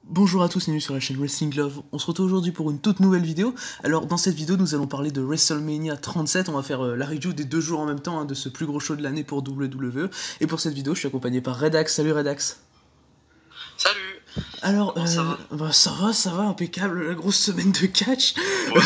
Bonjour à tous et bienvenue sur la chaîne Wrestling Love. On se retrouve aujourd'hui pour une toute nouvelle vidéo. Alors dans cette vidéo nous allons parler de WrestleMania 37. On va faire la review des deux jours en même temps de ce plus gros show de l'année pour WWE. Et pour cette vidéo je suis accompagné par Redax. Salut Redax. Salut. Alors, Comment ça va? ça va, impeccable, la grosse semaine de catch. Pause.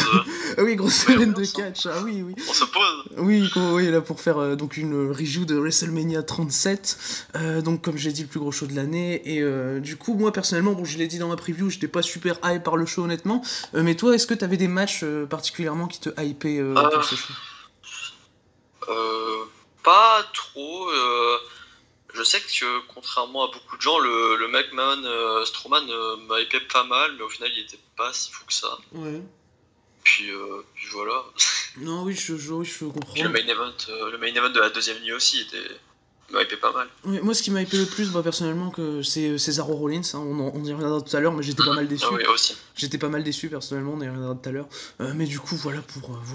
Ah oui, grosse Oui, semaine de ambiance, hein. catch, ah oui, oui. On se pose. Oui, là pour faire donc une review de WrestleMania 37, donc comme j'ai dit le plus gros show de l'année, et du coup moi personnellement, bon je l'ai dit dans ma preview, j'étais pas super hype par le show honnêtement, mais toi est-ce que t'avais des matchs particulièrement qui te hypaient pour ce show? Pas trop. Je sais que contrairement à beaucoup de gens, le McMahon Strowman m'a hypé pas mal, mais au final il était pas si fou que ça. Ouais. Puis voilà. Non oui, je comprends. Puis le main event de la deuxième nuit aussi m'a hypé pas mal. Oui, moi, ce qui m'a hypé le plus, personnellement, c'est Cesaro Rollins. Hein, on y reviendra tout à l'heure, mais j'étais pas mal déçu. Ah oui, aussi. J'étais pas mal déçu, personnellement, on y reviendra tout à l'heure. Mais du coup, voilà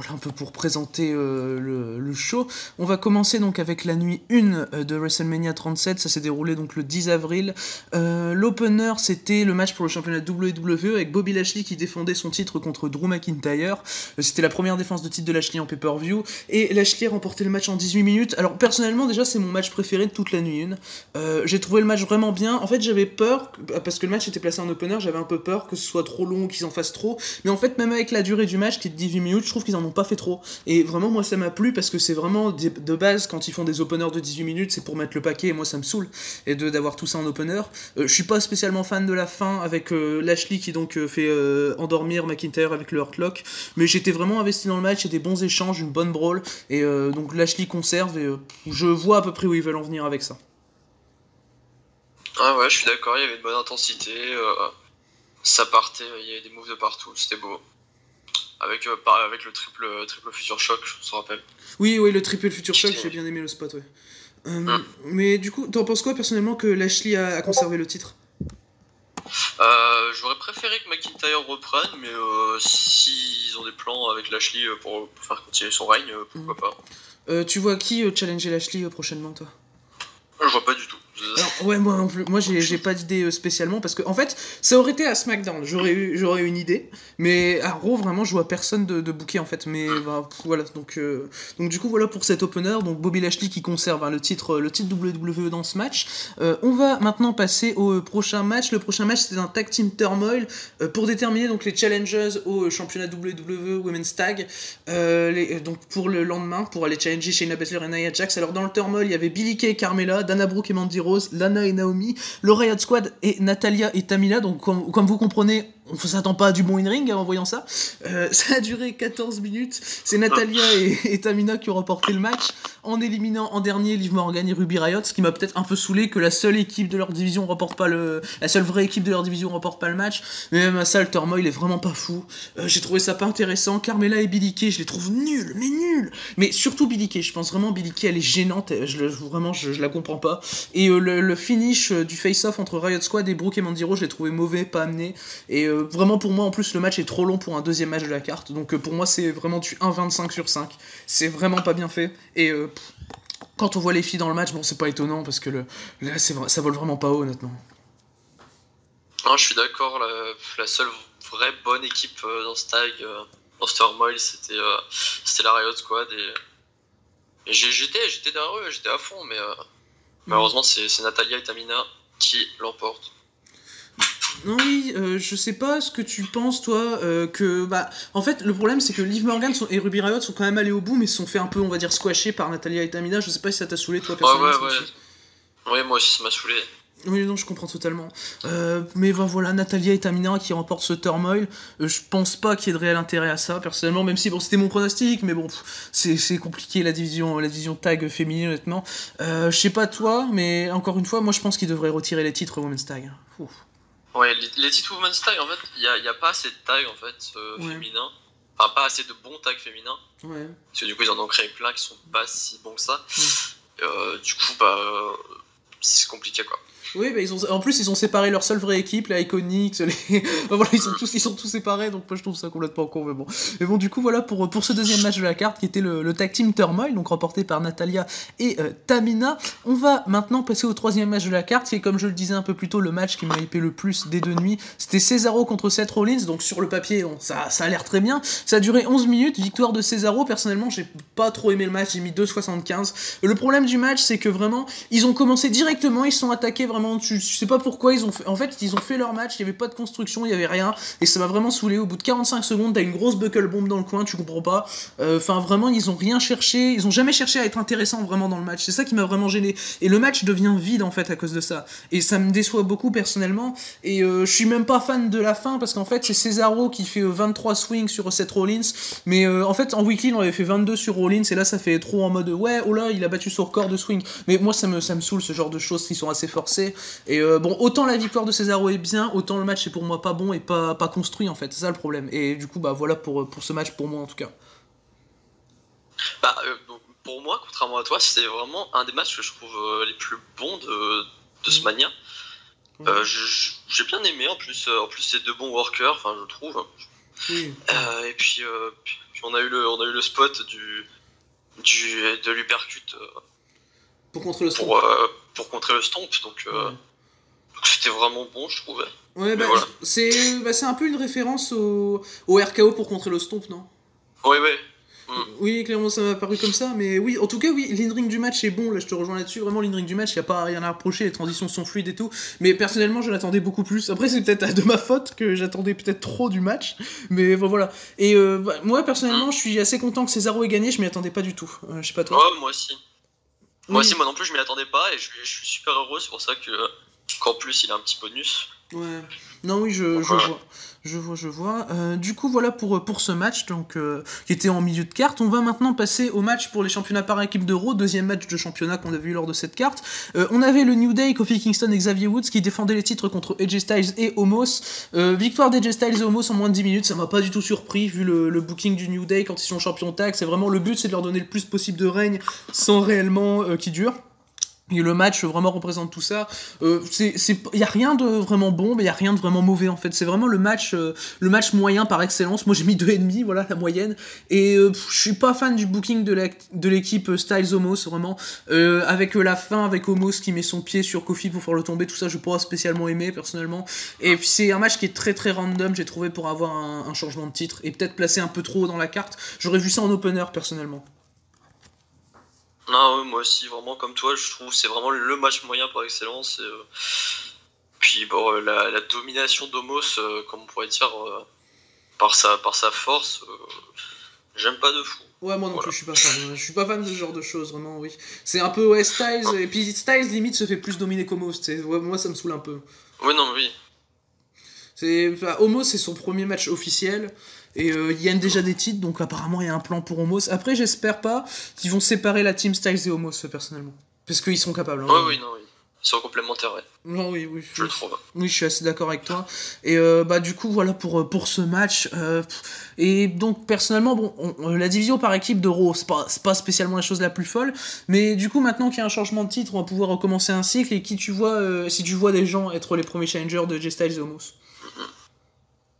un peu pour présenter le show. On va commencer donc avec la nuit 1 de WrestleMania 37. Ça s'est déroulé donc le 10 avril. L'opener, c'était le match pour le championnat WWE avec Bobby Lashley qui défendait son titre contre Drew McIntyre. C'était la première défense de titre de Lashley en pay-per-view. Et Lashley remportait le match en 18 minutes. Alors, personnellement, déjà, c'est mon match préféré de toute la nuit 1. J'ai trouvé le match vraiment bien. En fait, j'avais peur, parce que le match était placé en opener, j'avais un peu peur que ce soit trop long, qu'ils en fassent trop. Mais en fait, même avec la durée du match qui est de 18 minutes, je trouve qu'ils en ont pas fait trop. Et vraiment, moi, ça m'a plu parce que c'est vraiment de base, quand ils font des openers de 18 minutes, c'est pour mettre le paquet. Et moi, ça me saoule et d'avoir tout ça en opener. Je suis pas spécialement fan de la fin avec Lashley qui donc fait endormir McIntyre avec le Hurtlock. Mais j'étais vraiment investi dans le match, il y a des bons échanges, une bonne brawl. Et donc Lashley conserve et je vois à peu près où ils veulent en venir avec ça. Ah ouais, je suis d'accord, il y avait une bonne intensité. Ça partait, il y avait des moves de partout, c'était beau. Avec le triple future shock, je me rappelle. Oui, le triple future shock, j'ai bien aimé le spot, ouais. Mais du coup, t'en penses quoi personnellement que Lashley a conservé le titre? J'aurais préféré que McIntyre reprenne, mais s'ils ont des plans avec Lashley pour faire continuer son règne, pourquoi pas. Tu vois qui challenger Lashley prochainement, toi? Je vois pas du tout. Alors, ouais, moi non plus. Moi, j'ai pas d'idée spécialement parce que, en fait, ça aurait été à SmackDown. J'aurais eu une idée, mais à Raw, vraiment, je vois personne de booker en fait. Mais voilà, donc du coup, voilà pour cet opener. Donc, Bobby Lashley qui conserve le titre WWE dans ce match. On va maintenant passer au prochain match. Le prochain match, c'est un tag team turmoil pour déterminer donc les challengers au championnat WWE Women's Tag. Donc, pour le lendemain, pour aller challenger Shayna Baszler et Nia Jax. Alors, dans le turmoil, il y avait Billie Kay et Carmella, Dana Brooke et Mandy Rose, Lana et Naomi, le Riot Squad et Natalia et Tamina. Donc comme vous comprenez, on ne s'attend pas à du bon in-ring en voyant ça. Ça a duré 14 minutes. C'est Natalia et Tamina qui ont remporté le match en éliminant en dernier Liv Morgan et Ruby Riott, ce qui m'a peut-être un peu saoulé que la seule équipe de leur division remporte pas la seule vraie équipe de leur division remporte pas le match. Mais même à ça, le turmoil est vraiment pas fou. J'ai trouvé ça pas intéressant. Carmella et Billie Kay, je les trouve nuls, mais nuls. Mais surtout Billie Kay, je pense vraiment Billie Kay, elle est gênante. Vraiment, je la comprends pas. Et le finish du face-off entre Riot Squad et Brooke et Mandy Rose, je l'ai trouvé mauvais, pas amené. Et vraiment pour moi, en plus, le match est trop long pour un deuxième match de la carte. Donc pour moi, c'est vraiment du 1,25 sur 5. C'est vraiment pas bien fait. Et quand on voit les filles dans le match, bon, c'est pas étonnant parce que là, ça vole vraiment pas haut, honnêtement. Non, je suis d'accord, la seule vraie bonne équipe dans ce tag, dans ce turmoil, c'était la Riot Squad. Et j'étais derrière eux, j'étais à fond, mais malheureusement, c'est Natalia et Tamina qui l'emportent. Non, oui, je sais pas ce que tu penses, toi, que, en fait, le problème, c'est que Liv Morgan et Ruby Riott sont quand même allés au bout, mais se sont fait un peu, on va dire, squashés par Natalia et Tamina. Je sais pas si ça t'a saoulé, toi, personnellement. Ouais, moi aussi, ça m'a saoulé. Oui, non, je comprends totalement. Mais voilà, Natalia et Tamina qui remportent ce turmoil. Je pense pas qu'il y ait de réel intérêt à ça, personnellement, même si, bon, c'était mon pronostic, mais bon, c'est compliqué, la division tag féminine, honnêtement. Je sais pas toi, mais encore une fois, moi, je pense qu'ils devraient retirer les titres Women's Tag. Ouf. Ouais, les titres Women's Tag, en fait, il y a pas assez de tags, en fait, féminins. Enfin, pas assez de bons tags féminins. Ouais. Parce que du coup, ils en ont créé plein qui sont pas si bons que ça. Ouais. Du coup, c'est compliqué, quoi. Oui, bah en plus ils ont séparé leur seule vraie équipe, la Iconics, voilà, ils sont tous séparés, donc moi je trouve ça complètement con, mais bon. Mais bon, du coup voilà pour ce deuxième match de la carte qui était le tag team Turmoil, donc remporté par Natalia et Tamina. On va maintenant passer au troisième match de la carte, qui est, comme je le disais un peu plus tôt, le match qui m'a hypé le plus des deux nuits. C'était Cesaro contre Seth Rollins, donc sur le papier, bon, ça a l'air très bien. Ça a duré 11 minutes, victoire de Cesaro. Personnellement, j'ai pas trop aimé le match, j'ai mis 2,75. Le problème du match, c'est que vraiment, ils ont commencé directement, ils se sont attaqués vraiment, tu sais pas pourquoi, ils ont fait leur match, il y avait pas de construction, il y avait rien, et ça m'a vraiment saoulé. Au bout de 45 secondes, t'as une grosse buckle bomb dans le coin, tu comprends pas. Enfin, vraiment, ils ont rien cherché, ils ont jamais cherché à être intéressants vraiment dans le match. C'est ça qui m'a vraiment gêné. Et le match devient vide en fait à cause de ça. Et ça me déçoit beaucoup personnellement. Et je suis même pas fan de la fin parce qu'en fait, c'est Cesaro qui fait 23 swings sur Seth Rollins. Mais en fait, en weekly, on avait fait 22 sur Rollins. Et là, ça fait trop en mode ouais, oh là, il a battu son record de swing. Mais moi, ça me saoule ce genre de choses qui sont assez forcées. Et bon, autant la victoire de Cesaro est bien, autant le match est pour moi pas bon et pas construit en fait. C'est ça le problème. Et du coup, bah voilà pour ce match pour moi en tout cas. Bah, pour moi, contrairement à toi, c'est vraiment un des matchs que je trouve les plus bons de ce Mania. J'ai bien aimé, en plus c'est deux bons workers, enfin je trouve. Oui. Et puis on a eu le spot de l'uppercut pour contrer le stomp. Pour contrer le stomp, donc c'était vraiment bon, je trouvais. Ouais, bah, voilà. C'est un peu une référence au RKO pour contrer le stomp, non? Ouais. Oui, clairement ça m'a paru comme ça, mais oui, en tout cas, oui, l'in-ring du match est bon, là je te rejoins là-dessus, vraiment l'in-ring du match, il n'y a pas rien à reprocher, les transitions sont fluides et tout, mais personnellement je l'attendais beaucoup plus. Après, c'est peut-être de ma faute que j'attendais peut-être trop du match, mais bon, voilà. Et moi personnellement, je suis assez content que Cesaro ait gagné, je m'y attendais pas du tout. Je sais pas toi. Ouais, moi aussi. Moi non plus, je m'y attendais pas, et je suis super heureux, c'est pour ça qu'en plus il a un petit bonus. Ouais. Non, oui, je vois. Du coup, voilà pour ce match, donc qui était en milieu de carte. On va maintenant passer au match pour les championnats par équipe de Raw, deuxième match de championnat qu'on a vu lors de cette carte. On avait le New Day, Kofi Kingston et Xavier Woods qui défendaient les titres contre AJ Styles et Omos. Victoire d'AJ Styles et Omos en moins de 10 minutes, ça m'a pas du tout surpris vu le booking du New Day quand ils sont champions tag. C'est vraiment le but, c'est de leur donner le plus possible de règne sans réellement qui dure. Et le match vraiment représente tout ça. Y a rien de vraiment bon, mais y a rien de vraiment mauvais en fait. C'est vraiment le match moyen par excellence. Moi j'ai mis 2,5, voilà la moyenne. Et je suis pas fan du booking de l'équipe Styles Omos vraiment. Avec la fin, avec Omos qui met son pied sur Kofi pour faire le tomber, tout ça je pas spécialement aimé personnellement. Et puis c'est un match qui est très très random, j'ai trouvé, pour avoir un changement de titre et peut-être placé un peu trop haut dans la carte. J'aurais vu ça en opener personnellement. Non, moi aussi, vraiment comme toi, je trouve que c'est vraiment le match moyen par excellence. Et, puis bon, la domination d'Omos, comme on pourrait dire, par sa force, j'aime pas de fou. Ouais, moi non plus, je suis pas fan. Je suis pas fan de ce genre de choses, vraiment, oui. C'est un peu Styles, et puis Styles limite se fait plus dominer qu'Omos. Moi ça me saoule un peu. Ouais, non, oui. Omos, c'est son premier match officiel. Et il y a déjà des titres, donc apparemment il y a un plan pour Omos. Après, j'espère pas qu'ils vont séparer la team Styles et Omos, personnellement. Parce qu'ils sont capables. Hein, oui. Ils sont complémentaires, ouais. Non, oui. Je le trouve. Oui, je suis assez d'accord avec toi. Et du coup, voilà pour ce match. Et donc, personnellement, bon, la division par équipe de Raw, c'est pas spécialement la chose la plus folle. Mais du coup, maintenant qu'il y a un changement de titre, on va pouvoir recommencer un cycle. Et si tu vois des gens être les premiers challengers de AJ Styles et Omos.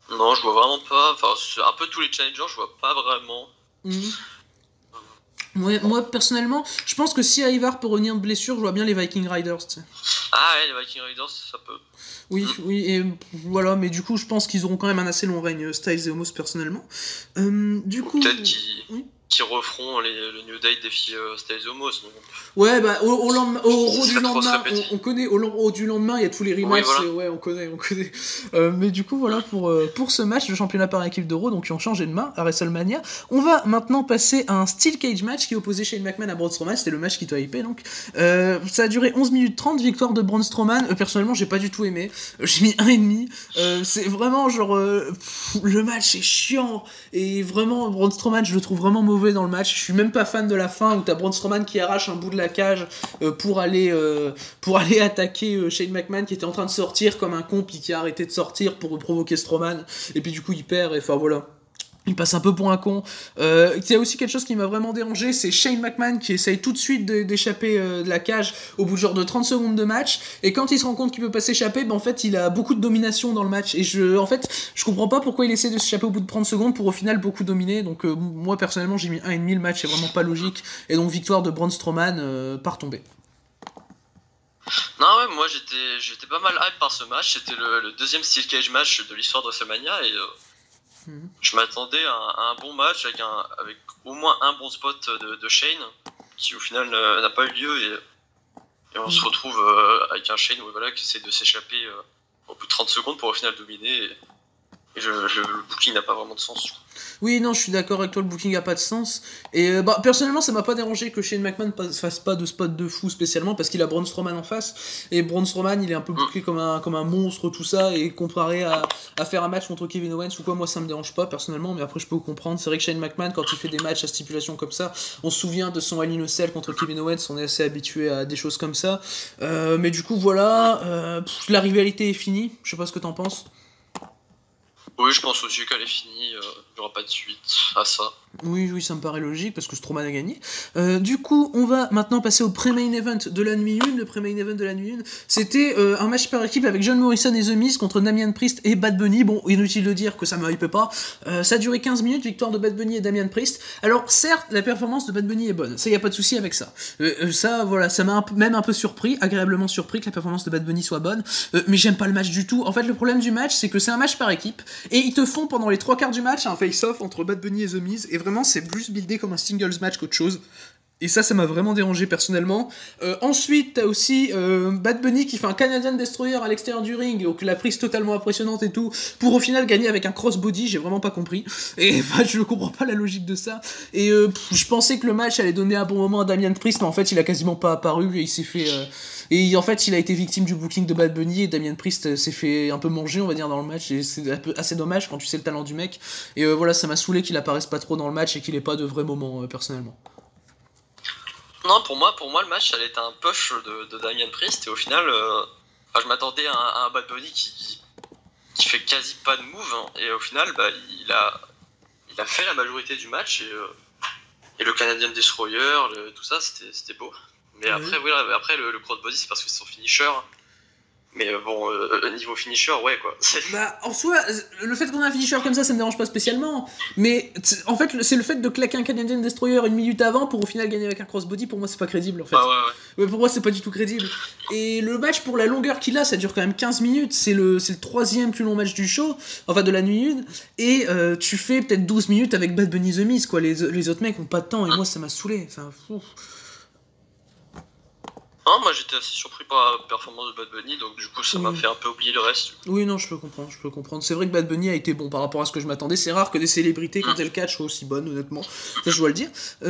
Non, je vois vraiment pas. Enfin, un peu tous les challengers, je vois pas vraiment. Moi, personnellement, je pense que si Ivar peut revenir de blessure, je vois bien les Viking Riders. Tu sais. Ah ouais, les Viking Riders, ça peut. Oui, et voilà, mais du coup, je pense qu'ils auront quand même un assez long règne, Styles et Omos, personnellement. Du coup. Peut-être qu'ils referont le New Day défi Styles et Omos. Donc... Ouais, bah, au Raw du lendemain, on connaît, au Raw du lendemain, il y a tous les rematchs, oui, voilà. Ouais, on connaît. Mais du coup, voilà, pour ce match de championnat par équipe de Raw, donc qui ont changé de main à WrestleMania, on va maintenant passer à un Steel Cage match qui opposait Shane McMahon à Braun Strowman, c'était le match qui t'a hypé, donc. Ça a duré 11 minutes 30, victoire de Braun Strowman, personnellement, j'ai pas du tout aimé, j'ai mis 1,5, c'est vraiment genre, le match est chiant, et vraiment, Braun Strowman, je le trouve vraiment mauvais dans le match, je suis même pas fan de la fin où t'as Braun Strowman qui arrache un bout de la cage pour aller attaquer Shane McMahon qui était en train de sortir comme un con puis qui a arrêté de sortir pour provoquer Strowman et puis du coup il perd et enfin voilà. Il passe un peu pour un con. Il y a aussi quelque chose qui m'a vraiment dérangé, c'est Shane McMahon qui essaye tout de suite d'échapper de la cage au bout de genre de 30 secondes de match. Et quand il se rend compte qu'il peut pas s'échapper, en fait, il a beaucoup de domination dans le match. Et en fait, je comprends pas pourquoi il essaie de s'échapper au bout de 30 secondes pour au final beaucoup dominer. Donc moi, personnellement, j'ai mis 1,5. Le match, c'est vraiment pas logique. Et donc, victoire de Braun Strowman par tombée. Non, ouais, moi j'étais pas mal hype par ce match. C'était le deuxième Steel Cage match de l'histoire de WrestleMania et je m'attendais à un bon match avec au moins un bon spot de Shane qui au final n'a pas eu lieu et on se retrouve avec un Shane voilà, qui essaie de s'échapper au bout de 30 secondes pour au final dominer et le booking n'a pas vraiment de sens. Oui, non, je suis d'accord avec toi, le booking a pas de sens. Et personnellement, ça m'a pas dérangé que Shane McMahon fasse pas de spot de fou spécialement parce qu'il a Braun Strowman en face. Et Braun Strowman, il est un peu booké comme un monstre, tout ça. Et comparé à faire un match contre Kevin Owens ou quoi, moi ça me dérange pas personnellement. Mais après, je peux comprendre. C'est vrai que Shane McMahon, quand il fait des matchs à stipulation comme ça, on se souvient de son Hell in a Cell contre Kevin Owens. On est assez habitué à des choses comme ça. Mais du coup, voilà. La rivalité est finie. Je sais pas ce que t'en penses. Oui, je pense aussi qu'elle est finie, il n'y aura pas de suite à ça. Oui, ça me paraît logique parce que Strowman a gagné. Du coup, on va maintenant passer au pré-main event de la nuit 1. Le pré-main event de la nuit 1, c'était un match par équipe avec John Morrison et The Miz contre Damian Priest et Bad Bunny. Bon, inutile de dire que ça me hype pas. Ça a duré 15 minutes, victoire de Bad Bunny et Damian Priest. Alors, certes, la performance de Bad Bunny est bonne, ça y a pas de souci avec ça. Ça, voilà, ça m'a même un peu surpris, agréablement surpris que la performance de Bad Bunny soit bonne. Mais j'aime pas le match du tout. En fait, le problème du match, c'est que c'est un match par équipe et ils te font pendant les 3/4 du match un face-off entre Bad Bunny et The Miz. Et vraiment, c'est plus buildé comme un singles match qu'autre chose. Et ça m'a vraiment dérangé personnellement. Ensuite, t'as aussi Bad Bunny qui fait un Canadian Destroyer à l'extérieur du ring, donc la prise totalement impressionnante et tout, pour au final gagner avec un crossbody, j'ai vraiment pas compris. Et je comprends pas la logique de ça. Et je pensais que le match allait donner un bon moment à Damian Priest, mais en fait il a quasiment pas apparu et il s'est fait... Et en fait, il a été victime du booking de Bad Bunny et Damian Priest s'est fait un peu manger, on va dire, dans le match. Et c'est assez dommage quand tu sais le talent du mec. Et voilà, ça m'a saoulé qu'il apparaisse pas trop dans le match et qu'il ait pas de vrais moments, personnellement. Non, pour moi, le match, ça allait être un push de Damian Priest. Et au final, je m'attendais à un Bad Bunny qui fait quasi pas de move. Hein, et au final, il a fait la majorité du match. Et le Canadian Destroyer, tout ça, c'était beau. Mais après, oui, après le crossbody, c'est parce que c'est son finisher. Mais bon, niveau finisher, ouais, quoi. Bah, en soi, le fait qu'on ait un finisher comme ça me dérange pas spécialement. Mais en fait, c'est le fait de claquer un Canadian Destroyer une minute avant pour au final gagner avec un crossbody, pour moi, c'est pas crédible, en fait. Ah ouais. Pour moi, c'est pas du tout crédible. Et le match, pour la longueur qu'il a, ça dure quand même 15 minutes. C'est le 3e plus long match du show, enfin de la nuit 1. Et tu fais peut-être 12 minutes avec Bad Bunny The Miz, quoi. Les autres mecs ont pas de temps, et moi, ça m'a saoulé. Enfin, Non, moi j'étais assez surpris par la performance de Bad Bunny, donc du coup ça m'a fait un peu oublier le reste. Oui, non, je peux comprendre. C'est vrai que Bad Bunny a été bon par rapport à ce que je m'attendais. C'est rare que des célébrités, quand elles catchent, soient aussi bonnes, honnêtement. Ça, je dois le dire.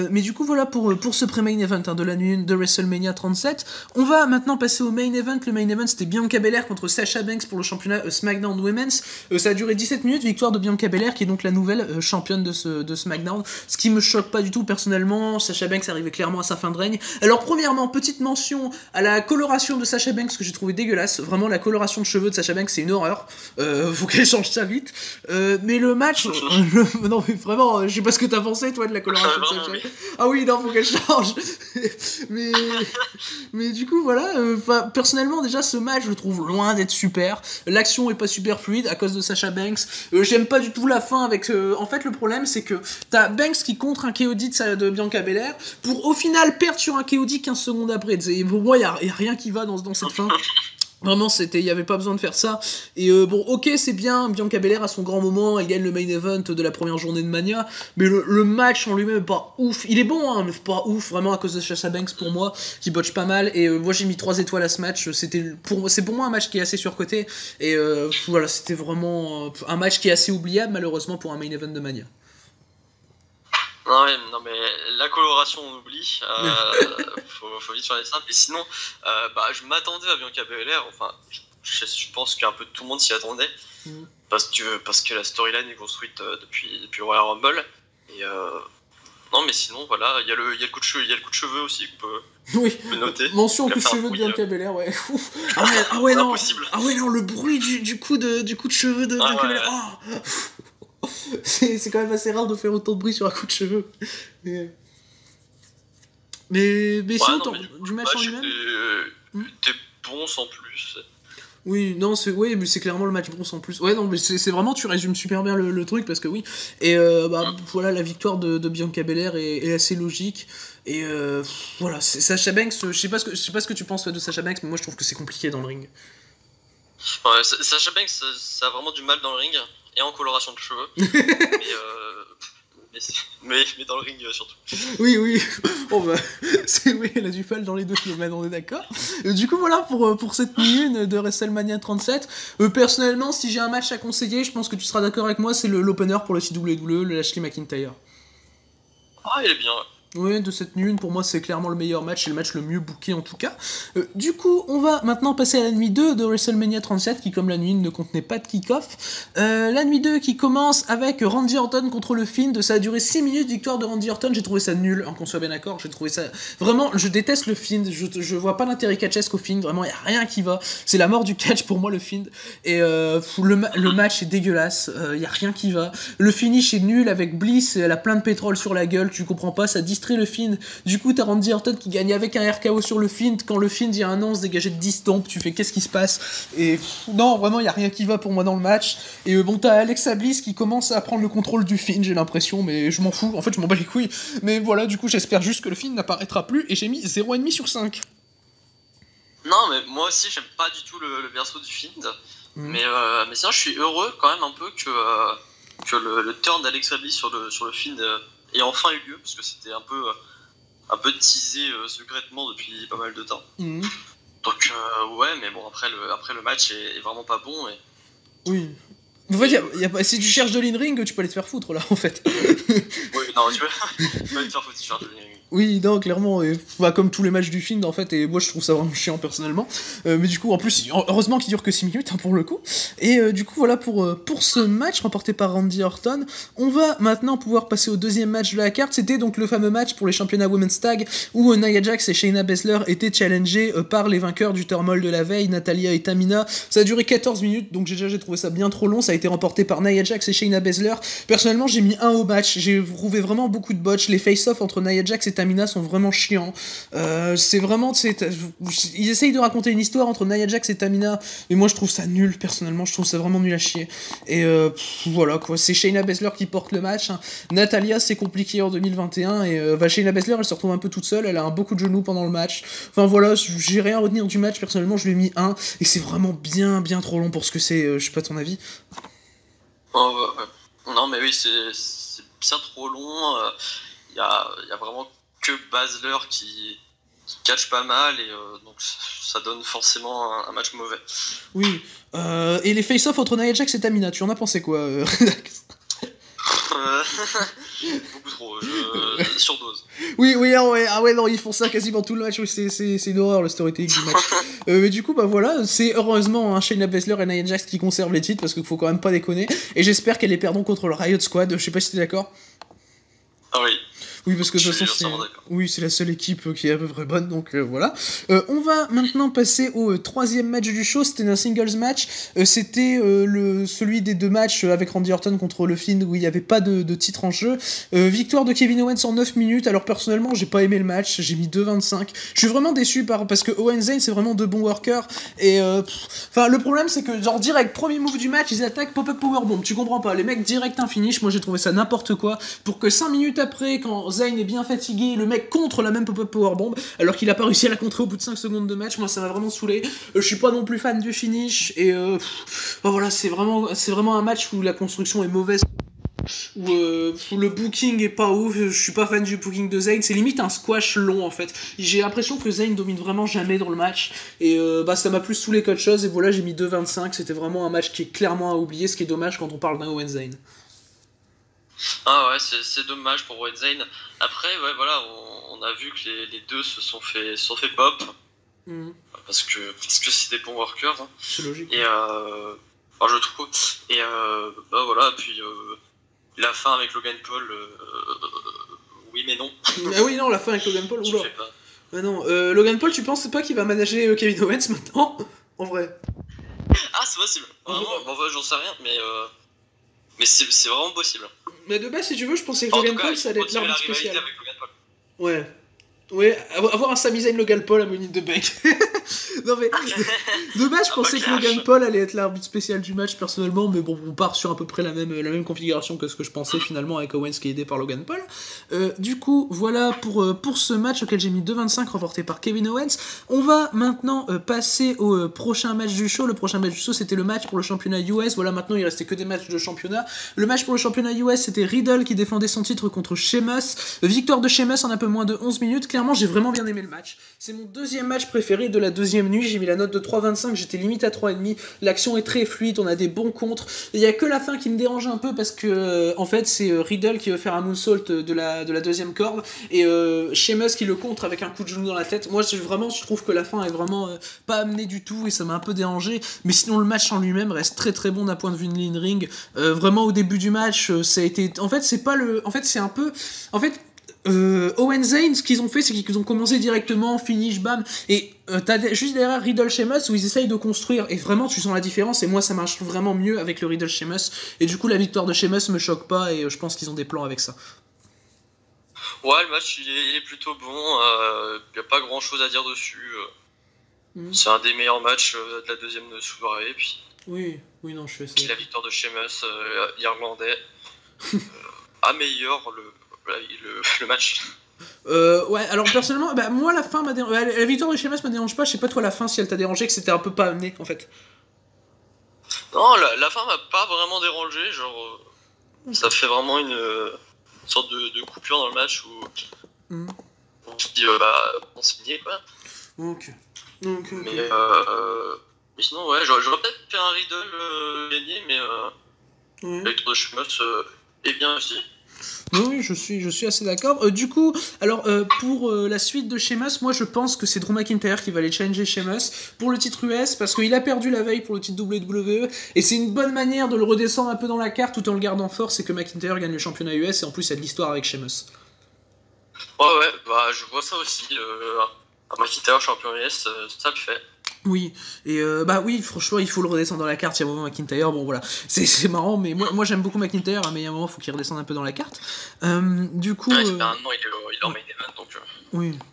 Mais du coup, voilà pour ce pré-main event de la nuit de WrestleMania 37. On va maintenant passer au main event. Le main event, c'était Bianca Belair contre Sasha Banks pour le championnat SmackDown Women's. Ça a duré 17 minutes, victoire de Bianca Belair, qui est donc la nouvelle championne de SmackDown. Ce qui me choque pas du tout, personnellement. Sasha Banks arrivait clairement à sa fin de règne. Alors, premièrement, petite mention à la coloration de Sasha Banks que j'ai trouvé dégueulasse. Vraiment, la coloration de cheveux de Sasha Banks, c'est une horreur. Faut qu'elle change ça vite. Mais le match... non, mais vraiment, je sais pas ce que t'as pensé, toi, de la coloration de Sasha Banks. Ah oui, non, faut qu'elle change. mais du coup, voilà. Personnellement, déjà, ce match, je le trouve loin d'être super. L'action est pas super fluide à cause de Sasha Banks. J'aime pas du tout la fin avec... En fait, le problème, c'est que t'as Banks qui contre un KOD de Bianca Belair pour, au final, perdre sur un KOD 15 secondes après. Et pour moi, il y a rien qui va dans cette fin. Vraiment, il y avait pas besoin de faire ça. Et bon, ok, c'est bien, Bianca Belair a son grand moment, elle gagne le main event de la première journée de Mania, mais le match en lui-même est pas ouf. Il est bon, hein, mais pas ouf, vraiment à cause de Sasha Banks pour moi, qui botche pas mal. Et moi, j'ai mis 3 étoiles à ce match. C'est pour moi un match qui est assez surcoté. Et voilà, c'était vraiment un match qui est assez oubliable, malheureusement, pour un main event de Mania. Non mais la coloration on oublie, faut vite faire les simples. Et sinon, je m'attendais à Bianca Belair, enfin je pense qu'un peu tout le monde s'y attendait, parce que la storyline est construite depuis le Royal Rumble. Et non mais sinon voilà, il y a le coup de cheveux aussi qu'on peut noter. Mention coup de cheveux de Bianca Belair, ouais. Ah ouais non, le bruit du coup de cheveux de Bianca Belair. C'est quand même assez rare de faire autant de bruit sur un coup de cheveux. Mais sinon, du match en lui-même était bon sans plus. Oui, non, mais c'est clairement le match bronze en plus. Ouais, non, mais c'est vraiment, tu résumes super bien le truc, parce que oui. Et voilà, la victoire de Bianca Belair est assez logique. Et voilà, Sasha Banks, je sais pas ce que tu penses toi, de Sasha Banks, mais moi je trouve que c'est compliqué dans le ring. Ouais, Sasha Banks, ça a vraiment du mal dans le ring, et en coloration de cheveux. mais dans le ring surtout. Oui. Bon bah, oui, elle a du mal dans les deux domaines, on est d'accord. Du coup voilà pour cette nuit 1 de WrestleMania 37. Personnellement, si j'ai un match à conseiller, je pense que tu seras d'accord avec moi, c'est l'opener pour le WWE, le Lashley McIntyre. Ah, il est bien. Ouais, de cette nuit 1, pour moi c'est clairement le meilleur match, c'est le match le mieux booké en tout cas. Du coup, on va maintenant passer à la nuit 2 de WrestleMania 37, qui comme la nuit 1 ne contenait pas de kick-off. La nuit 2 qui commence avec Randy Orton contre le Fiend, ça a duré 6 minutes, victoire de Randy Orton, j'ai trouvé ça nul, hein, qu'on soit bien d'accord, j'ai trouvé ça... Vraiment, je déteste le Fiend, je vois pas l'intérêt catchesque au Fiend, vraiment, y a rien qui va, c'est la mort du catch pour moi le Fiend, et le match est dégueulasse, y a rien qui va, le finish est nul avec Bliss, elle a plein de pétrole sur la gueule, tu comprends pas, ça distrait le Fiend, du coup t'as Randy Orton qui gagne avec un RKO sur le Fiend, quand le Fiend y a un an se dégager de distance, tu fais qu'est-ce qui se passe, et non vraiment y a rien qui va pour moi dans le match, et bon t'as Alexa Bliss qui commence à prendre le contrôle du Fiend, j'ai l'impression, mais je m'en fous, en fait je m'en bats les couilles, mais voilà, du coup j'espère juste que le Fiend n'apparaîtra plus, et j'ai mis 0,5 sur 5. Non, mais moi aussi j'aime pas du tout le perso du Fiend, mais sinon je suis heureux quand même un peu que le turn d'Alexa Bliss sur le Fiend ait enfin eu lieu, parce que c'était un peu teasé secrètement depuis pas mal de temps. Donc ouais, mais bon, après le match est vraiment pas bon. Oui. En fait, si tu cherches de l'in-ring, tu peux aller te faire foutre là en fait. Oui, non, tu peux aller te faire foutre si tu cherches de l'in-ring. Oui, non, clairement, comme tous les matchs du film en fait, et moi je trouve ça vraiment chiant personnellement. Mais du coup, en plus, heureusement qu'il dure que 6 minutes hein, pour le coup. Et du coup, voilà pour ce match remporté par Randy Orton. On va maintenant pouvoir passer au deuxième match de la carte. C'était donc le fameux match pour les championnats Women's Tag où Nia Jax et Shayna Baszler étaient challengés par les vainqueurs du Turmoil de la veille, Natalya et Tamina. Ça a duré 14 minutes, donc j'ai trouvé ça bien trop long. Ça a été remporté par Nia Jax et Shayna Baszler. Personnellement, j'ai mis 1 au match. J'ai trouvé vraiment beaucoup de botch. Les face-off entre Nia Jax et Tamina sont vraiment chiants. C'est vraiment, ils essayent de raconter une histoire entre Nia Jax et Tamina, mais moi je trouve ça nul, personnellement, je trouve ça vraiment nul à chier. Et voilà quoi, c'est Shayna Baszler qui porte le match. Hein. Natalya, c'est compliqué en 2021, et Shayna Baszler, elle se retrouve un peu toute seule, elle a un beaucoup de genoux pendant le match. Enfin voilà, j'ai rien à retenir du match, personnellement, je lui ai mis 1, et c'est vraiment bien trop long pour ce que c'est, je sais pas ton avis. Non mais oui, c'est bien trop long, y a vraiment que Baszler qui catch pas mal, et donc ça donne forcément un match mauvais. Oui, et les face-off entre Nia Jax et Tamina, tu en as pensé quoi Beaucoup trop, surdose. Oui, ah ouais, non, ils font ça quasiment tout le match, oui, c'est une horreur le storytelling du match. Mais du coup, bah voilà, c'est heureusement Shayna Baszler et Nia Jax qui conservent les titres, parce qu'il faut quand même pas déconner, et j'espère qu'elles les perdront contre le Riot Squad, je sais pas si t'es d'accord. Ah oui. Oui, parce que de toute façon, c'est la seule équipe qui est à peu près bonne, donc voilà. On va maintenant passer au troisième match du show, c'était un singles match. C'était celui des deux matchs avec Randy Orton contre le Fiend, où il n'y avait pas de titre en jeu. Victoire de Kevin Owens en 9 minutes, alors personnellement, j'ai pas aimé le match, j'ai mis 2,25. Je suis vraiment déçu parce que Owens Zayn, c'est vraiment de bons workers, et le problème, c'est que, genre, direct, premier move du match, ils attaquent pop-up powerbomb, tu comprends pas, les mecs, direct un finish, moi j'ai trouvé ça n'importe quoi, pour que 5 minutes après, quand Zayn est bien fatigué, le mec contre la même pop-up powerbomb alors qu'il a pas réussi à la contrer au bout de 5 secondes de match. Moi ça m'a vraiment saoulé. Je suis pas non plus fan du finish, et voilà, c'est vraiment un match où la construction est mauvaise, où le booking est pas ouf. Je suis pas fan du booking de Zayn, c'est limite un squash long en fait. J'ai l'impression que Zayn domine vraiment jamais dans le match, et ça m'a plus saoulé qu'autre chose, et voilà, j'ai mis 2,25. C'était vraiment un match qui est clairement à oublier, ce qui est dommage quand on parle d'un Owens Zayn. Ah ouais, c'est dommage pour Owens Zayn. Après, ouais, voilà, on a vu que les deux se sont fait pop. Parce que c'est des bons workers. Hein. C'est logique. Et je trouve. Et voilà, puis la fin avec Logan Paul, oui mais non. Ah oui, non, la fin avec Logan Paul, oula. Ah non, Logan Paul, tu penses pas qu'il va manager Kevin Owens maintenant? En vrai. Ah, c'est possible. Vraiment, j'en sais rien, Mais c'est vraiment possible. Mais de base, si tu veux, je pensais que Logan Paul, ça allait être l'arbitre spécial. Avec Logan Paul. Ouais. Ouais, avoir un Sami Zayn Logan Paul à Money in the Bank. Non mais, de base, je pensais que Logan Paul allait être l'arbitre spécial du match, personnellement, mais bon, on part sur à peu près la même configuration que ce que je pensais, finalement, avec Owens qui est aidé par Logan Paul. Du coup, voilà pour ce match auquel j'ai mis 2,25, remporté par Kevin Owens. On va maintenant passer au prochain match du show. Le prochain match du show, c'était le match pour le championnat US. Voilà, maintenant, il restait que des matchs de championnat. Le match pour le championnat US, c'était Riddle qui défendait son titre contre Sheamus. Victoire de Sheamus en un peu moins de 11 minutes. Clairement, j'ai vraiment bien aimé le match. C'est mon deuxième match préféré de la deuxième nuit. J'ai mis la note de 3,25, j'étais limite à 3,5. L'action est très fluide, on a des bons contres. Il n'y a que la fin qui me dérange un peu parce que, en fait, c'est Riddle qui veut faire un moonsault de la deuxième corde et Sheamus qui le contre avec un coup de genou dans la tête. Moi, je trouve que la fin est vraiment pas amenée du tout et ça m'a un peu dérangé. Mais sinon, le match en lui-même reste très très bon d'un point de vue de in-ring. Vraiment, au début du match, ça a été. En fait, c'est pas le. En fait, c'est un peu. En fait. Owen Zayn, ce qu'ils ont fait, c'est qu'ils ont commencé directement, finish, bam, et t'as juste derrière Riddle Sheamus où ils essayent de construire, et vraiment tu sens la différence, et moi ça marche vraiment mieux avec le Riddle Sheamus, et du coup la victoire de Sheamus me choque pas, et je pense qu'ils ont des plans avec ça. Ouais, le match il est plutôt bon, y a pas grand chose à dire dessus. C'est un des meilleurs matchs de la deuxième soirée, puis. Oui, non, je suis assez. Puis la victoire de Sheamus, irlandais, améliore le match. Ouais, alors personnellement, moi la fin m'a dérangé. La victoire de Sheamus me dérange pas, je sais pas toi la fin si elle t'a dérangé, que c'était un peu pas amené en fait. Non, la fin m'a pas vraiment dérangé, genre ça fait vraiment une sorte de coupure dans le match où on se dit on s'est fini quoi. Ok. Mais sinon ouais, j'aurais peut-être fait un Riddle gagné, mais la victoire de Sheamus est bien aussi. Oui, je suis assez d'accord. Du coup, alors pour la suite de Sheamus, moi je pense que c'est Drew McIntyre qui va aller challenger Sheamus pour le titre US parce qu'il a perdu la veille pour le titre WWE et c'est une bonne manière de le redescendre un peu dans la carte tout en le gardant fort, c'est que McIntyre gagne le championnat US et en plus il y a de l'histoire avec Sheamus. Ouais, je vois ça aussi. Un McIntyre champion US, ça le fait. Oui, et oui, franchement, il faut le redescendre dans la carte. Il y a un moment McIntyre, bon voilà, c'est marrant, mais moi j'aime beaucoup McIntyre, mais il y a un moment, il faut qu'il redescende un peu dans la carte. Du coup. Ouais, un an, il est en main event, donc.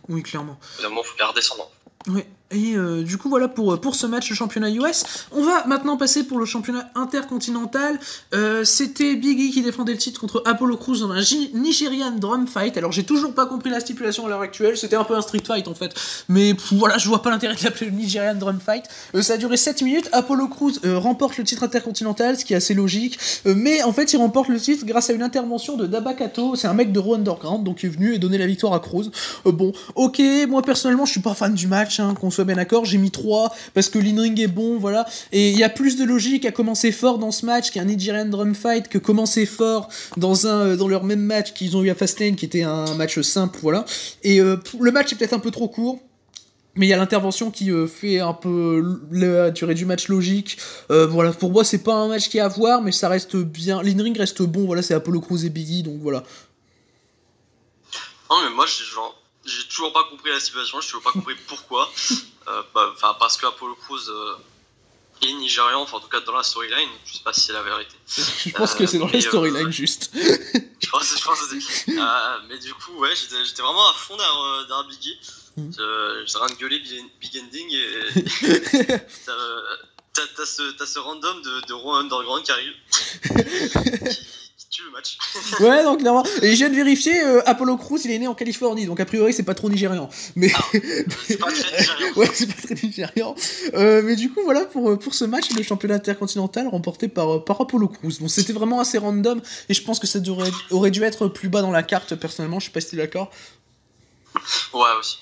Oui, clairement. Il y a un moment, il faut qu'il redescende. Oui, et du coup voilà pour ce match de championnat US. On va maintenant passer pour le championnat intercontinental. C'était Big E qui défendait le titre contre Apollo Crews dans un Nigerian Drum Fight. Alors j'ai toujours pas compris la stipulation à l'heure actuelle, c'était un peu un street fight en fait. Mais voilà, je vois pas l'intérêt de l'appeler le Nigerian Drum Fight. Ça a duré 7 minutes, Apollo Crews remporte le titre intercontinental, ce qui est assez logique. Mais en fait il remporte le titre grâce à une intervention de Dabakato, c'est un mec de Raw Underground, donc il est venu et donné la victoire à Crews. Bon, ok, moi personnellement je suis pas fan du match. Qu'on soit bien d'accord, j'ai mis 3 parce que l'in-ring est bon, voilà, et il y a plus de logique à commencer fort dans ce match qu'un Nigerian Drum Fight que commencer fort dans leur même match qu'ils ont eu à Fastlane qui était un match simple, voilà, et le match est peut-être un peu trop court. Mais il y a l'intervention qui fait un peu la durée du match logique. Voilà, pour moi c'est pas un match qui est à voir, mais ça reste bien, l'in-ring reste bon, voilà, c'est Apollo Crews et Big E, donc voilà. Non mais moi j'ai toujours pas compris la situation, j'ai toujours pas compris pourquoi. Parce que Apollo Crews est nigérian, enfin en tout cas dans la storyline, je sais pas si c'est la vérité. Je pense que c'est dans la storyline juste. Je pense que c'est. Mais du coup, ouais, j'étais vraiment à fond derrière Big E. J'étais en train de gueuler Big Ending et. T'as ce random de Raw Underground qui arrive. qui tue le match. Ouais, donc clairement. Et je viens de vérifier, Apollo Crews, il est né en Californie, donc a priori c'est pas trop nigérian. Mais. C'est pas très nigérian. Ouais, c'est pas très nigérian. Mais du coup, voilà pour ce match, le championnat intercontinental remporté par Apollo Crews. Bon, c'était vraiment assez random, et je pense que ça aurait dû être plus bas dans la carte, personnellement, je sais pas si t'es d'accord. Ouais, aussi.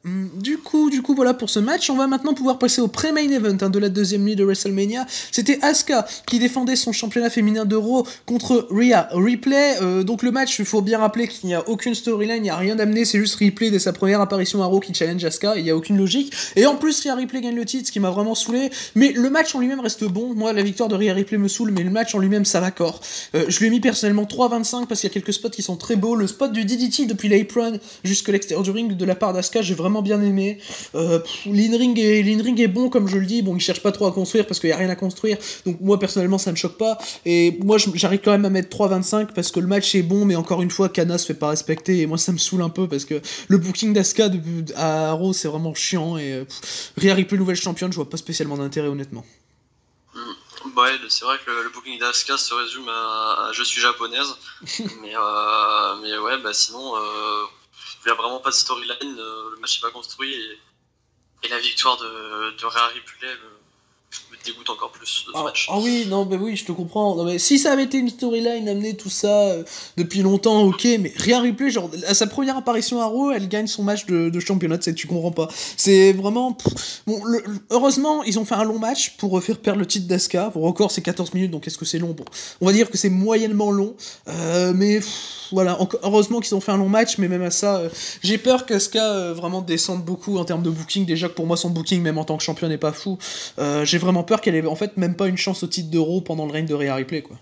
Du coup, voilà pour ce match. On va maintenant pouvoir passer au pré-main event de la deuxième nuit de WrestleMania. C'était Asuka qui défendait son championnat féminin de Raw contre Rhea Ripley. Donc le match, il faut bien rappeler qu'il n'y a aucune storyline, il n'y a rien d'amené, c'est juste Ripley dès sa première apparition à Raw qui challenge Asuka, il n'y a aucune logique. Et en plus, Rhea Ripley gagne le titre, ce qui m'a vraiment saoulé. Mais le match en lui-même reste bon. Moi, la victoire de Rhea Ripley me saoule, mais le match en lui-même, ça va corps. Je lui ai mis personnellement 3,25 parce qu'il y a quelques spots qui sont très beaux. Le spot du DDT depuis l'apron jusqu'à l'extérieur du ring de la part d'Asuka, j'ai vraiment vraiment bien aimé. L'in-ring est bon, comme je le dis. Bon, il cherche pas trop à construire parce qu'il y a rien à construire. Donc moi, personnellement, ça me choque pas. Et moi, j'arrive quand même à mettre 3,25 parce que le match est bon, mais encore une fois, Kana se fait pas respecter. Et moi, ça me saoule un peu parce que le booking d'Asuka à Raw, c'est vraiment chiant. Et Rhea Ripley, nouvelle championne, je vois pas spécialement d'intérêt, honnêtement. Ouais, c'est vrai que le booking d'Asuka se résume à je suis japonaise. mais ouais, bah sinon, il n'y a vraiment pas de storyline. Le match n'est pas construit. Et la victoire de Rhea Ripley me dégoûte encore plus de ce match. Ah oui, non, bah oui, je te comprends. Non, mais si ça avait été une storyline amenée tout ça depuis longtemps, ok, mais Rhea Ripley, genre, à sa première apparition à Raw, elle gagne son match de championnat, tu comprends pas. C'est vraiment. Bon, heureusement, ils ont fait un long match pour faire perdre le titre d'Asuka. Pour encore, c'est 14 minutes, donc est-ce que c'est long? Bon, on va dire que c'est moyennement long, mais voilà, heureusement qu'ils ont fait un long match, mais même à ça, j'ai peur qu'Asuka vraiment descende beaucoup en termes de booking. Déjà que pour moi, son booking, même en tant que champion, n'est pas fou. J'ai vraiment peur qu'elle ait en fait même pas une chance au titre d'Euro pendant le règne de Rhea Ripley, quoi.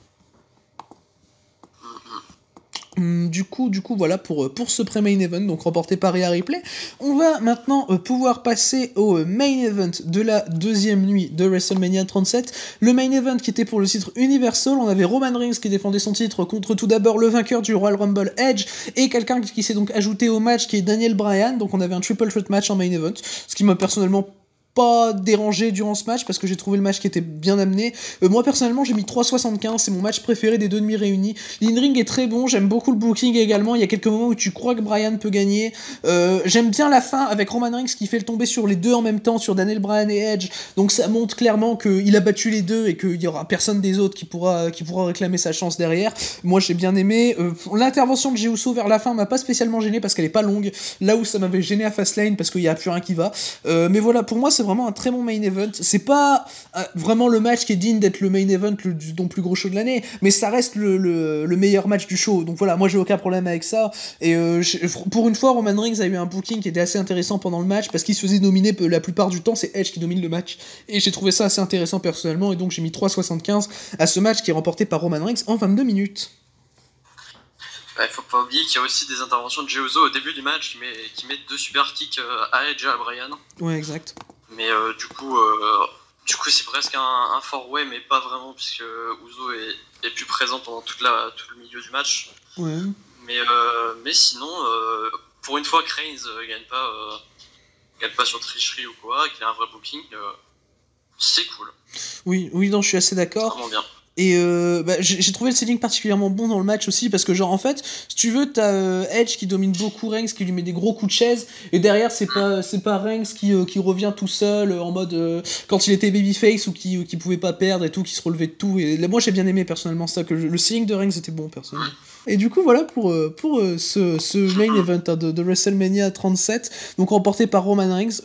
Du coup, voilà pour ce pré-main event, donc remporté par Rhea Ripley. On va maintenant pouvoir passer au main event de la deuxième nuit de WrestleMania 37. Le main event qui était pour le titre Universal. On avait Roman Reigns qui défendait son titre contre tout d'abord le vainqueur du Royal Rumble, Edge, et quelqu'un qui s'est donc ajouté au match qui est Daniel Bryan. Donc on avait un triple threat match en main event, ce qui m'a personnellement pas dérangé durant ce match parce que j'ai trouvé le match qui était bien amené. Moi personnellement j'ai mis 3,75, c'est mon match préféré des deux demi réunis. L'in-ring est très bon, j'aime beaucoup le booking également, il y a quelques moments où tu crois que Bryan peut gagner. J'aime bien la fin avec Roman Reigns qui fait le tomber sur les deux en même temps, sur Daniel Bryan et Edge, donc ça montre clairement qu'il a battu les deux et qu'il y aura personne des autres qui pourra réclamer sa chance derrière. Moi j'ai bien aimé. L'intervention de Jey Uso vers la fin m'a pas spécialement gêné parce qu'elle est pas longue, là où ça m'avait gêné à Fastlane parce qu'il y a plus rien qui va. Mais voilà, pour moi c'est vraiment un très bon main event. C'est pas vraiment le match qui est digne d'être le main event du plus gros show de l'année, mais ça reste le meilleur match du show. Donc voilà, moi j'ai aucun problème avec ça. Et pour une fois, Roman Reigns a eu un booking qui était assez intéressant pendant le match parce qu'il se faisait dominer la plupart du temps. C'est Edge qui domine le match. Et j'ai trouvé ça assez intéressant personnellement. Et donc j'ai mis 3,75 à ce match qui est remporté par Roman Reigns en 22 minutes. Il faut pas oublier qu'il y a aussi des interventions de Jey Uso au début du match qui met deux super kicks à Edge et à Bryan. Ouais, exact. Mais du coup c'est presque un four-way, mais pas vraiment, puisque Uso est plus présent pendant tout le milieu du match. Ouais. Mais sinon, pour une fois que Reigns gagne pas sur tricherie ou quoi, qu'il a un vrai booking, c'est cool. Oui, non, je suis assez d'accord. C'est vraiment bien. Et j'ai trouvé le selling particulièrement bon dans le match aussi parce que genre en fait si tu veux t'as Edge qui domine beaucoup Reigns, qui lui met des gros coups de chaise, et derrière c'est pas Reigns qui revient tout seul en mode quand il était babyface ou qui pouvait pas perdre et tout, qui se relevait de tout. Et là, moi j'ai bien aimé personnellement ça, que le selling de Reigns était bon personnellement. Et du coup voilà pour ce main event de WrestleMania 37, donc remporté par Roman Reigns.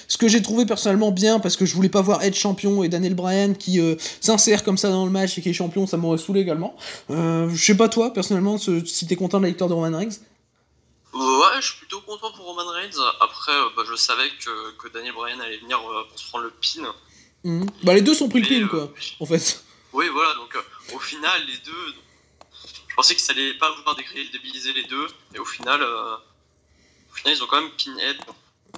Ce que j'ai trouvé personnellement bien, parce que je voulais pas voir Edge champion et Daniel Bryan qui s'insère comme ça dans le match et qui est champion, ça m'aurait saoulé également. Je sais pas toi personnellement si t'es content de la victoire de Roman Reigns. Ouais, je suis plutôt content pour Roman Reigns. Après, je savais que Daniel Bryan allait venir pour se prendre le pin. Bah les deux sont pris le pin quoi, en fait. Oui, voilà, donc au final les deux, je pensais que ça allait pas vouloir débiliser les deux, et au final ils ont quand même pin Edge.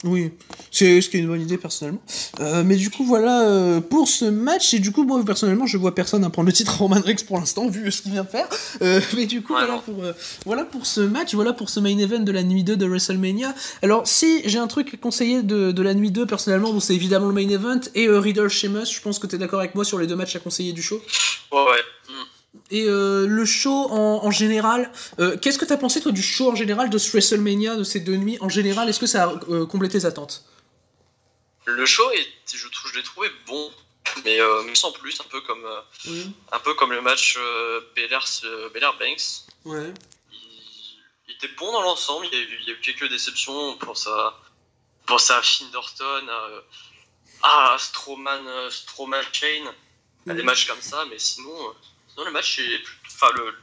Oui, c'est ce qui est une bonne idée personnellement. Mais du coup voilà pour ce match, et du coup moi personnellement je vois personne à prendre le titre à Roman Reigns pour l'instant vu ce qu'il vient de faire. Mais du coup voilà pour ce match, voilà pour ce main event de la nuit 2 de WrestleMania. Alors si j'ai un truc à conseiller de la nuit 2 personnellement, bon, c'est évidemment le main event et Riddle Sheamus. Je pense que t'es d'accord avec moi sur les deux matchs à conseiller du show. Ouais. Et le show en général, qu'est-ce que t'as pensé toi du show en général de ce WrestleMania, de ces deux nuits en général? Est-ce que ça a comblé tes attentes? Le show je l'ai trouvé bon, mais sans plus, un peu comme le match Belair Banks. Ouais. Il était bon dans l'ensemble. Il y a eu quelques déceptions pour sa Finn Orton, Strowman Chain, des matchs comme ça, mais sinon le match le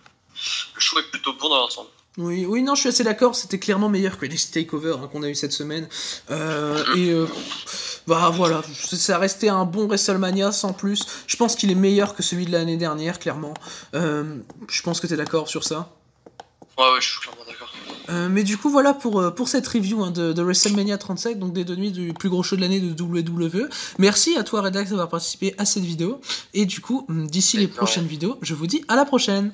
show est plutôt bon dans l'ensemble. Oui, non, je suis assez d'accord, c'était clairement meilleur que les Takeover qu'on a eu cette semaine. Voilà, ça restait un bon WrestleMania sans plus. Je pense qu'il est meilleur que celui de l'année dernière, clairement. Je pense que t'es d'accord sur ça. Ouais, je suis clairement d'accord. Mais du coup, voilà pour cette review de WrestleMania 37, donc des 2 nuits du plus gros show de l'année de WWE. Merci à toi, Redax, d'avoir participé à cette vidéo. Et du coup, d'ici les prochaines vidéos, je vous dis à la prochaine.